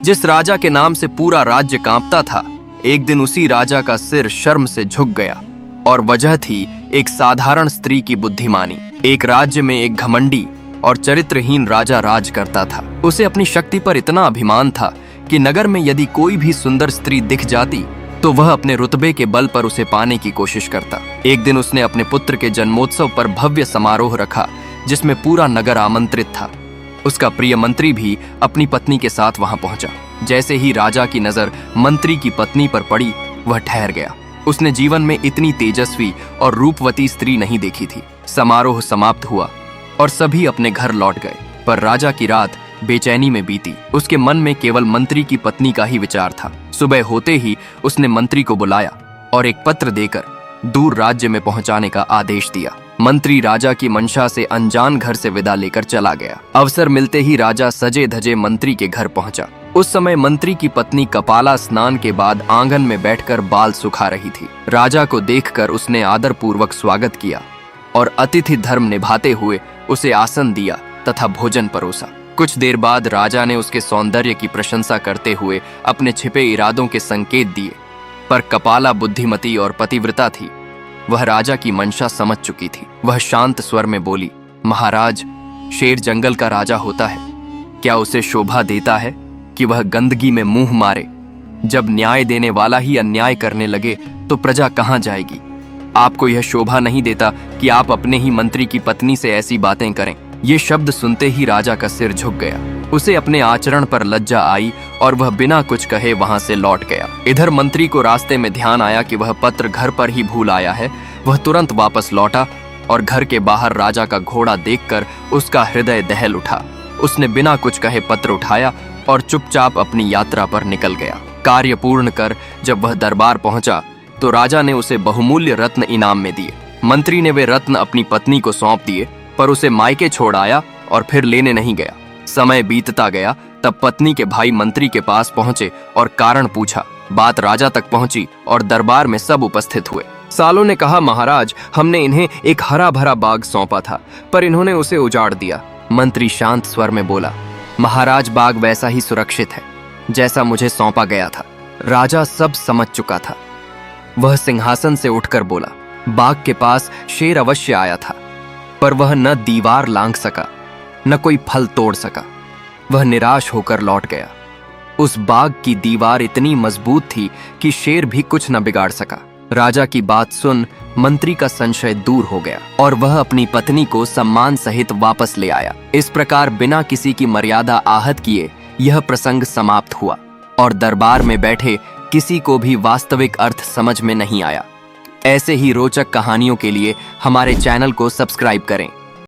जिस राजा के नाम से पूरा राज्य कांपता था, एक दिन उसी राजा का सिर शर्म से झुक गया। और वजह थी एक साधारण स्त्री की बुद्धिमानी। एक राज्य में एक घमंडी और चरित्रहीन राजा राज करता था। उसे अपनी शक्ति पर इतना अभिमान था कि नगर में यदि कोई भी सुंदर स्त्री दिख जाती तो वह अपने रुतबे के बल पर उसे पाने की कोशिश करता। एक दिन उसने अपने पुत्र के जन्मोत्सव पर भव्य समारोह रखा, जिसमें पूरा नगर आमंत्रित था। उसका प्रिय मंत्री भी अपनी पत्नी के साथ वहां पहुंचा। जैसे ही राजा की नजर मंत्री की पत्नी पर पड़ी, वह ठहर गया। उसने जीवन में इतनी तेजस्वी और रूपवती स्त्री नहीं देखी थी। समारोह समाप्त हुआ और सभी अपने घर लौट गए, पर राजा की रात बेचैनी में बीती। उसके मन में केवल मंत्री की पत्नी का ही विचार था। सुबह होते ही उसने मंत्री को बुलाया और एक पत्र देकर दूर राज्य में पहुंचाने का आदेश दिया। मंत्री राजा की मंशा से अनजान घर से विदा लेकर चला गया। अवसर मिलते ही राजा सजे धजे मंत्री के घर पहुंचा। उस समय मंत्री की पत्नी कपाला स्नान के बाद आंगन में बैठकर बाल सुखा रही थी। राजा को देखकर उसने आदर पूर्वक स्वागत किया और अतिथि धर्म निभाते हुए उसे आसन दिया तथा भोजन परोसा। कुछ देर बाद राजा ने उसके सौंदर्य की प्रशंसा करते हुए अपने छिपे इरादों के संकेत दिए, पर कपाला बुद्धिमती और पतिव्रता थी। वह राजा की मंशा समझ चुकी थी। वह शांत स्वर में बोली, महाराज, शेर जंगल का राजा होता है। क्या उसे शोभा देता है कि वह गंदगी में मुंह मारे? जब न्याय देने वाला ही अन्याय करने लगे तो प्रजा कहां जाएगी? आपको यह शोभा नहीं देता कि आप अपने ही मंत्री की पत्नी से ऐसी बातें करें। ये शब्द सुनते ही राजा का सिर झुक गया। उसे अपने आचरण पर लज्जा आई और वह बिना कुछ कहे वहां से लौट गया। इधर मंत्री को रास्ते में ध्यान आया कि वह पत्र घर पर ही भूल आया है। वह तुरंत वापस लौटा और घर के बाहर राजा का घोड़ा देखकर उसका हृदय दहल उठा। उसने बिना कुछ कहे पत्र उठाया और चुपचाप अपनी यात्रा पर निकल गया। कार्य पूर्ण कर जब वह दरबार पहुंचा तो राजा ने उसे बहुमूल्य रत्न इनाम में दिए। मंत्री ने वे रत्न अपनी पत्नी को सौंप दिए, पर उसे मायके छोड़ आया और फिर लेने नहीं गया। समय बीतता गया, तब पत्नी के भाई मंत्री के पास पहुंचे और कारण पूछा। बात राजा तक पहुंची और दरबार में सब उपस्थित हुए। सालों ने कहा, महाराज, हमने इन्हें एक हरा भरा बाग सौंपा था, पर इन्होंने उसे उजाड़ दिया। मंत्री शांत स्वर में बोला, महाराज, बाग वैसा ही सुरक्षित है जैसा मुझे सौंपा गया था। राजा सब समझ चुका था। वह सिंहासन से उठकर बोला, बाग के पास शेर अवश्य आया था, पर वह न दीवार लांघ सका न कोई फल तोड़ सका। वह निराश होकर लौट गया। उस बाग की दीवार इतनी मजबूत थी कि शेर भी कुछ न बिगाड़ सका। राजा की बात सुन मंत्री का संशय दूर हो गया और वह अपनी पत्नी को सम्मान सहित वापस ले आया। इस प्रकार बिना किसी की मर्यादा आहत किए यह प्रसंग समाप्त हुआ और दरबार में बैठे किसी को भी वास्तविक अर्थ समझ में नहीं आया। ऐसे ही रोचक कहानियों के लिए हमारे चैनल को सब्सक्राइब करें।